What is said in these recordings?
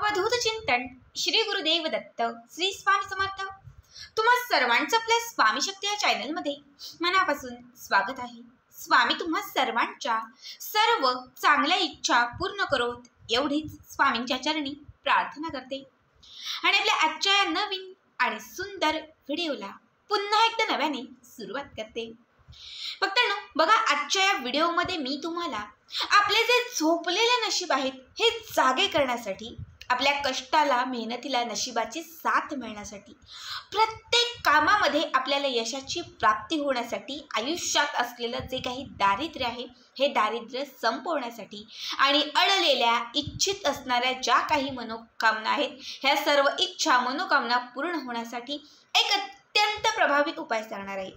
अवधूत चिंतन श्री गुरुदेव दत्त श्री स्वामी समर्थ। तुम्हा सर्वांचं आपल्या स्वामी शक्ती या चॅनलमध्ये मनापासून स्वागत आहे। स्वामी तुम्हा सर्वांच्या सर्व चांगल्या इच्छा पूर्ण करोत एवढीच स्वामींच्या चरणी प्रार्थना करते आणि आपल्या आजच्या या नवीन आणि सुंदर व्हिडिओला पुन्हा एकदा नव्याने सुरुवात करते। भक्तांनो बघा, आजच्या या व्हिडिओमध्ये मी तुम्हाला आपले जे झोपलेले नशीब आहेत हे जागे करण्यासाठी, आपल्या कष्टाला मेहनतीला नशिबाची साथ मिळण्यासाठी, प्रत्येक कामामध्ये आपल्याला यशाची प्राप्ती होण्यासाठी, आयुष्यात असलेलं जे काही दारिद्र्य आहे हे दारिद्र्य संपवण्यासाठी आणि अडलेल्या इच्छित असणाऱ्या ज्या काही मनोकामना आहेत ह्या सर्व इच्छा मनोकामना पूर्ण होण्यासाठी एक अत्यंत प्रभावी उपाय सांगणार आहे।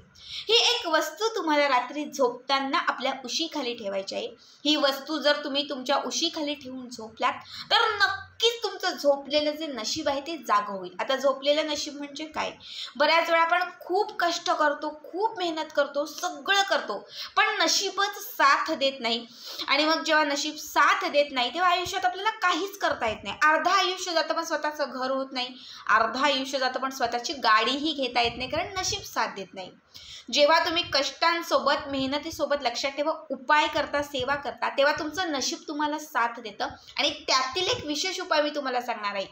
ही एक वस्तू तुम्हाला रात्री झोपताना आपल्या उशीखाली ठेवायची आहे। ही वस्तू जर तुम्ही तुमच्या उशीखाली ठेवून झोपलात तर नक्कीच तुमचं झोपलेलं जे नशीब आहे ते जागं होईल। आता झोपलेलं नशीब म्हणजे काय? बऱ्याच वेळा आपण खूप कष्ट करतो, खूप मेहनत करतो, सगळं करतो, पण नशीबच साथ देत नाही। आणि मग जेव्हा नशीब साथ देत नाही तेव्हा आयुष्यात आपल्याला काहीच करता येत नाही। अर्धा आयुष्य जातं पण स्वतःचं घर होत नाही, अर्धा आयुष्य जातं पण स्वतःची गाडीही घेता येत नाही, कारण नशीब साथ देत नाही। जेव्हा तुम्ही कष्टांसोबत मेहनतीसोबत लक्षात ठेवा उपाय करता, सेवा करता, तेव्हा तुमचं नशीब तुम्हाला साथ देतं। आणि त्यातील एक विशेष उपाय मी तुम्हाला सांगणार आहे।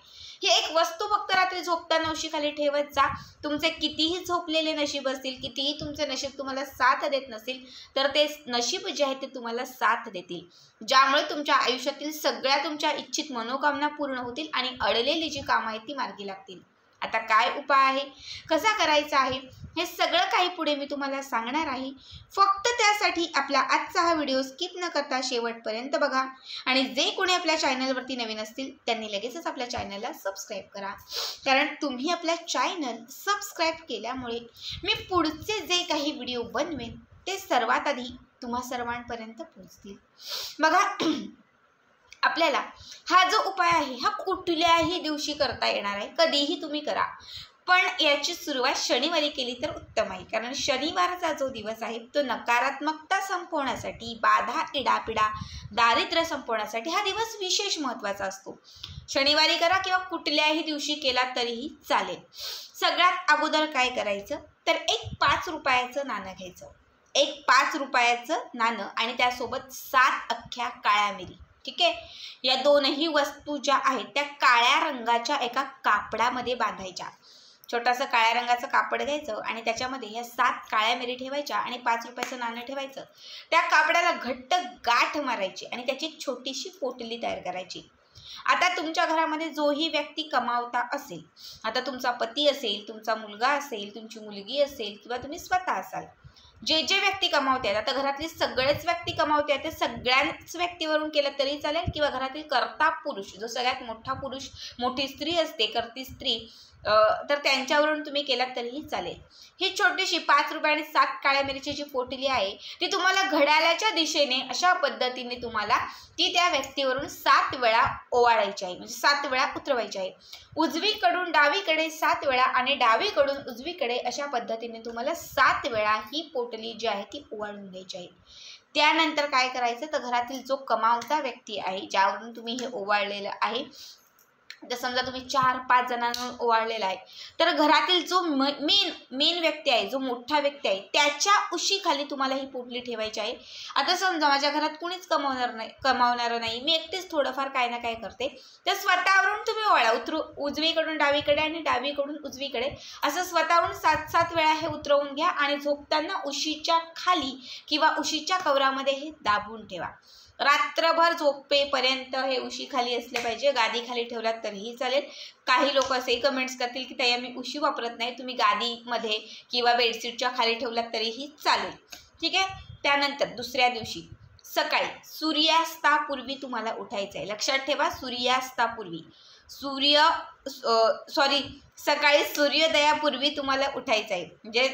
ही एक वस्तू फक्त रात्री झोपताना उशीखाली ठेवत जा। तुमचे कितीही झोपलेले नशीब असतील, कितीही तुमचे नशीब तुम्हाला साथ देत नसेल तर ते नशीब जे आहे ते तुम्हाला साथ देतील, ज्यामुळे तुमच्या आयुष्यातील सगळ्या तुमच्या इच्छित मनोकामना पूर्ण होतील आणि अडलेली जी कामं आहेत ती मार्गी लागतील। आता काय उपाय आहे, कसा करायचा आहे, हे सगळं काही पुढे मी तुम्हाला सांगणार आहे। फक्त त्यासाठी आपला आजचा हा व्हिडिओ स्किप न करता शेवटपर्यंत बघा आणि जे कोणी आपल्या चॅनलवरती नवीन असतील त्यांनी लगेचच आपल्या चॅनलला सबस्क्राईब करा, कारण तुम्ही आपल्या चॅनल सबस्क्राईब केल्यामुळे मी पुढचे जे काही व्हिडिओ बनवेन ते सर्वात आधी तुम्हा सर्वांपर्यंत पोहोचतील। बघा, आपल्याला हा जो उपाय आहे हा कुठल्याही दिवशी करता येणार आहे, कधीही तुम्ही करा, पण याची सुरुवात शनिवारी केली तर उत्तम आहे, कारण शनिवारचा जो दिवस आहे तो नकारात्मकता संपवण्यासाठी, बाधा इडापिडा दारिद्र्य संपवण्यासाठी हा दिवस विशेष महत्त्वाचा असतो। शनिवारी करा किंवा कुठल्याही दिवशी केला तरीही चालेल। सगळ्यात अगोदर काय करायचं तर एक 5 रुपयाचं नाणं घ्यायचं, एक 5 रुपयाचं नाणं आणि त्यासोबत 7 अख्ख्या काळ्या मिरी, ठीक आहे। या दोनही वस्तू ज्या आहेत त्या काळ्या रंगाच्या एका कापडामध्ये बांधायच्या। छोटासा काळ्या रंगाचं कापड घ्यायचं आणि त्याच्यामध्ये या 7 काळ्या मिरी ठेवायच्या आणि 5 रुपयाचं नाणं ठेवायचं। त्या कापडाला घट्ट गाठ मारायची आणि त्याची एक छोटीशी पोटली तयार करायची। आता तुमच्या घरामध्ये जोही व्यक्ती कमावता असेल, आता तुमचा पती असेल, तुमचा मुलगा असेल, तुमची मुलगी असेल किंवा तुम्ही स्वतः असाल, जे जे व्यक्ती कमावते आहेत, आता घरातली सगळेच व्यक्ती कमावते आहेत, ते सगळ्याच व्यक्तीवरून केलं तरी चालेल किंवा घरातील कर्ता पुरुष, जो सगळ्यात मोठा पुरुष, मोठी स्त्री असते, कर्ती स्त्री, तर त्यांच्यावरून तुम्ही केलात तरीही चालेल। ही छोटीशी 5 रुपये आणि 7 काळ्या मिरीची जी पोटली आहे ती तुम्हाला घड्याळाच्या दिशेने अशा पद्धतीने तुम्हाला ती त्या व्यक्तीवरून 7 वेळा ओवाळायची आहे, म्हणजे 7 वेळा उतरवायची आहे। उजवीकडून डावीकडे 7 वेळा आणि डावीकडून उजवीकडे अशा पद्धतीने तुम्हाला 7 वेळा ही पोटली जी आहे ती ओवाळून घ्यायची आहे। त्यानंतर काय करायचं तर घरातील जो कमावता व्यक्ती आहे, ज्यावरून तुम्ही हे ओवाळलेलं आहे, तर समजा तुम्ही 4-5 जणांना ओवाळलेला आहे, तर घरातील जो मेन व्यक्ती आहे, जो मोठा व्यक्ती आहे, त्याच्या उशीखाली तुम्हाला ही पोटली ठेवायची आहे। आता समजा माझ्या घरात कुणीच कमावणारं नाही, मी एकटीच थोडंफार काय ना काय करते, तर स्वतःवरून तुम्ही ओवाळा, उजवीकडून डावीकडे आणि डावीकडून उजवीकडे असं स्वतःवरून 7-7 वेळा हे उतरवून घ्या आणि झोपताना उशीच्या खाली किंवा उशीच्या कवरामध्ये हे दाबून ठेवा। रात्रभर झोपेपर्यंत हे उशी खाली असले पाहिजे, गादी खाली ठेवलात तरीही चालेल। काही लोक असे कमेंट्स करतील की ताई आम्ही उशी वापरत नाही, तुम्ही गादीमध्ये किंवा बेडशीटच्या खाली ठेवलात तरीही चालेल, ठीक आहे। त्यानंतर दुसऱ्या दिवशी सकाळी सूर्यास्तापूर्वी तुम्हाला उठायचं आहे, लक्षात ठेवा, सूर्यास्तापूर्वी, सकाळी सूर्योदयापूर्वी तुम्हाला उठायचं आहे, म्हणजे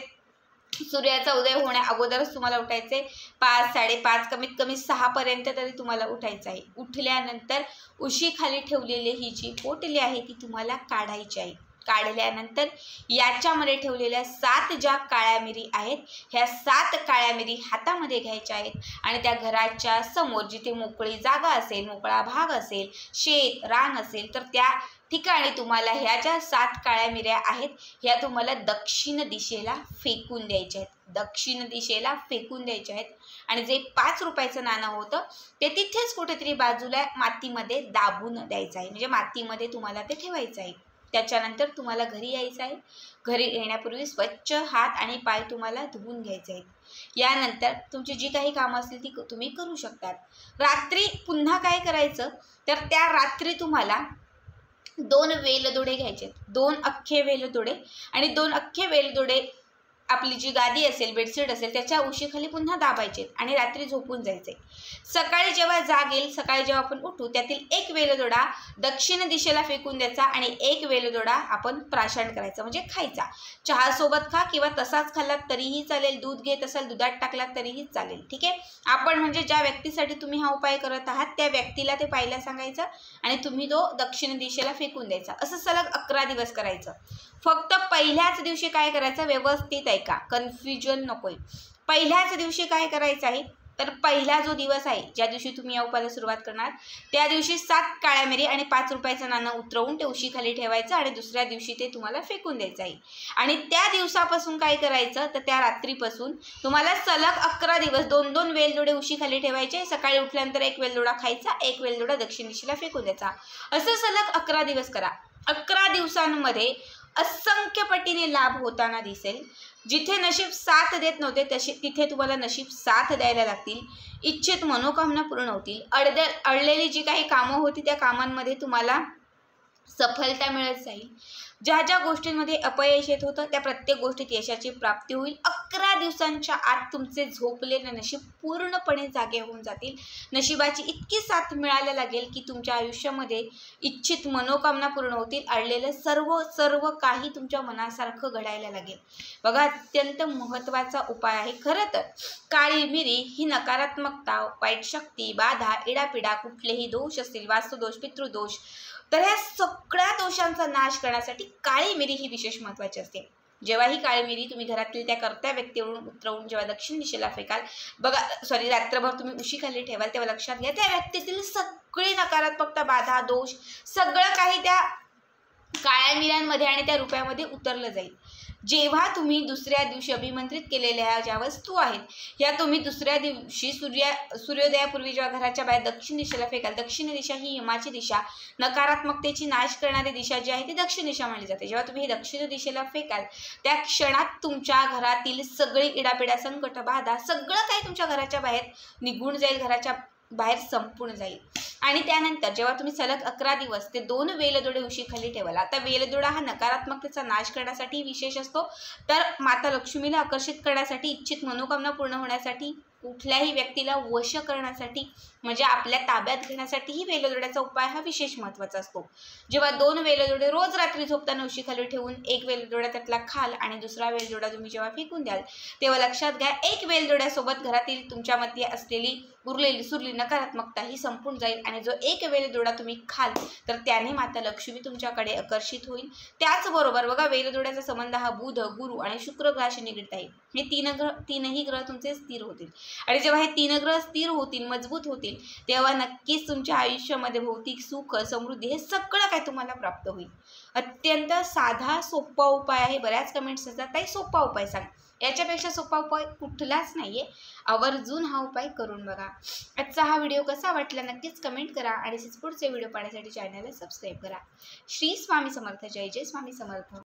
सूर्याचा उदय होण्या अगोदरच तुम्हाला उठायचे। 5-5:30 कमीत कमी 6 पर्यंत तरी तुम्हाला उठायचं आहे। उठल्यानंतर उशीखाली ठेवलेली ही जी पोटली आहे ती तुम्हाला काढायची आहे, काढल्यानंतर याच्यामध्ये ठेवलेल्या 7 ज्या काळ्या मिरी आहेत, ह्या 7 काळ्या मिरी हातामध्ये घ्यायच्या आहेत आणि त्या घराच्या समोर जिथे मोकळी जागा असेल, मोकळा भाग असेल, शेत रान असेल, तर त्या ठिकाणी तुम्हाला ह्या ज्या 7 काळ्या मिऱ्या आहेत ह्या तुम्हाला दक्षिण दिशेला फेकून द्यायच्या आहेत. दक्षिण दिशेला फेकून द्यायच्या आहेत आणि जे 5 रुपयाचं नाणं होतं ते तिथेच कुठेतरी बाजूला मातीमध्ये दाबून द्यायचं आहे. म्हणजे मातीमध्ये तुम्हाला ते ठेवायचं आहे. त्याच्यानंतर तुम्हाला घरी यायचं आहे. घरी येण्यापूर्वी स्वच्छ हात आणि पाय तुम्हाला धुवून घ्यायचे आहेत. यानंतर तुमची जी काही कामं असतील ती तुम्ही करू शकतात. रात्री पुन्हा काय करायचं, तर त्या रात्री तुम्हाला 2 वेलदोडे घ्यायचे, 2 अख्खे वेलदोडे आणि 2 अख्खे वेलदोडे आपली जी गादी असेल, बेडशीट असेल, त्याच्या उशीखाली पुन्हा दाबायचे आणि रात्री झोपून जायचे. सकाळी जेव्हा जाग येईल, सकाळी जेव्हा आपण उठू, त्यातील 1 वेलदोडा दक्षिण दिशेला फेकून द्यायचा आणि 1 वेलदोडा आपण प्राशन करायचा, म्हणजे खायचा. चहासोबत खा किंवा तसाच खाल्लात तरीही चालेल, दूध घेत असाल दुधात टाकलात तरीही चालेल. ठीक आहे. आपण म्हणजे ज्या व्यक्तीसाठी तुम्ही हा उपाय करत आहात त्या व्यक्तीला ते पाहायला सांगायचं आणि तुम्ही तो दक्षिण दिशेला फेकून द्यायचा. असं सलग 11 दिवस करायचं. फक्त पहिल्याच दिवशी काय करायचं, व्यवस्थित ऐका, कन्फ्युजन नकोय. पहिल्याच दिवशी काय करायचं आहे, तर पहिला जो दिवस आहे ज्या दिवशी तुम्ही या उपायाला सुरुवात करणार त्या दिवशी 7 काळ्या मिरी आणि 5 रुपयाचं नाणं उतरवून ते उशीखाली ठेवायचं आणि दुसऱ्या दिवशी ते तुम्हाला फेकून द्यायचं आहे. आणि त्या दिवसापासून काय करायचं, तर त्या रात्रीपासून तुम्हाला सलग 11 दिवस 2-2 वेलदोडे उशीखाली ठेवायचे. सकाळी उठल्यानंतर 1 वेलदोडा खायचा, 1 वेलदोडा दक्षिण दिशेला फेकून द्यायचा. असं सलग 11 दिवस करा. 11 दिवसांमध्ये असंख्य पटीने लाभ होताना दिसेल. जिथे नशीब साथ देत नव्हते तिथे तुम्हाला नशीब साथ द्यायला लागतील. इच्छित मनोकामना पूर्ण होतील. अडलेली जी काही कामं होती त्या कामांमध्ये तुम्हाला सफलता मिळत जाईल. ज्या ज्या गोष्टींमध्ये अपयश येत होतं त्या प्रत्येक गोष्टीत यशाची प्राप्ती होईल. 11 दिवसांच्या आत तुमचे झोपलेले नशीब पूर्णपणे जागे होऊन जातील. नशिबाची इतकी साथ मिळायला लागेल की तुमच्या आयुष्यामध्ये इच्छित मनोकामना पूर्ण होतील. अडलेलं सर्व काही तुमच्या मनासारखं घडायला लागेल. बघा, अत्यंत महत्त्वाचा उपाय आहे. खरं तर काळी मिरी ही नकारात्मकता, वाईट शक्ती, बाधा, इडापिडा, कुठलेही दोष असतील, वास्तुदोष, पितृदोष, तर ह्या सगळ्या दोषांचा नाश करण्यासाठी काळी मिरी ही विशेष महत्त्वाची असते. जेव्हा ही काळी मिरी तुम्ही घरातील त्या कर्त्या व्यक्तीवरून उतरवून जेव्हा दक्षिण दिशेला फेकाल, बघा रात्रभर तुम्ही उशीखाली ठेवाल, तेव्हा लक्षात घ्या त्या व्यक्तीतील सगळी नकारात्मकता, बाधा, दोष सगळं काही त्या काळ्या मिऱ्यांमध्ये आणि त्या रुपयामध्ये उतरलं जाईल. जेव्हा तुम्ही दुसऱ्या दिवशी अभिमंत्रित केलेल्या ज्या वस्तू आहेत ह्या तुम्ही दुसऱ्या दिवशी सूर्योदयापूर्वी जेव्हा घराच्या बाहेर दक्षिण दिशेला फेकाल, दक्षिण दिशा ही यमाची दिशा, नकारात्मकतेची नाश करणारी दिशा जी आहे ती दक्षिण दिशा मानली जाते. जेव्हा तुम्ही ही दक्षिण दिशेला फेकाल त्या क्षणात तुमच्या घरातील सगळी इडापिडा, संकट, बाधा सगळं काही तुमच्या घराच्या बाहेर निघून जाईल, घराच्या बाहेर संपूर्ण जाईल. आणि त्यानंतर जेव्हा तुम्ही सलग 11 दिवस ते 2 वेलदोडे उशीखाली ठेवाल. आता वेलदोडा हा नकारात्मकतेचा नाश करण्यासाठी विशेष असतो, तर माता लक्ष्मीला आकर्षित करण्यासाठी, इच्छित मनोकामना पूर्ण होण्यासाठी, कुठल्याही व्यक्तीला वश करण्यासाठी म्हणजे आपल्या ताब्यात घेण्यासाठीही वेलदोड्याचा उपाय हा विशेष महत्त्वाचा असतो. जेव्हा 2 वेलदोडे रोज रात्री झोपताना उशीखाली ठेवून 1 वेलदोडा त्यातला खाल आणि दुसरा वेलदोडा तुम्ही जेव्हा फेकून द्याल तेव्हा लक्षात घ्या 1 वेलदोड्यासोबत घरातील तुमच्यामध्ये असलेली उरलेली सुरली नकारात्मकता ही संपून जाईल आणि जो 1 वेलदोडा तुम्ही खाल तर त्याने माता लक्ष्मी तुमच्याकडे आकर्षित होईल. त्याचबरोबर बघा, वेलदोड्याचा संबंध हा बुध, गुरु आणि शुक्र ग्रहाशी निगडीत आहे. हे तीनही ग्रह तुमचे स्थिर होतील आणि जेव्हा हे 3 ग्रह स्थिर होतील, मजबूत होतील, तेव्हा नक्कीच तुमच्या आयुष्यामध्ये भौतिक सुख, समृद्धी हे सगळं काही तुम्हाला प्राप्त होईल. अत्यंत साधा सोपा उपाय आहे. बऱ्याच कमेंट्स असतात, ताई सोपा उपाय सांग. याच्यापेक्षा सोपा उपाय कुठलाच नाहीये. आवर्जून हा उपाय करून बघा. आजचा हा व्हिडिओ कसा वाटला नक्कीच कमेंट करा आणि पुढचे व्हिडिओ पाहण्यासाठी चॅनलला सबस्क्राईब करा. श्री स्वामी समर्थ. जय जय स्वामी समर्थ.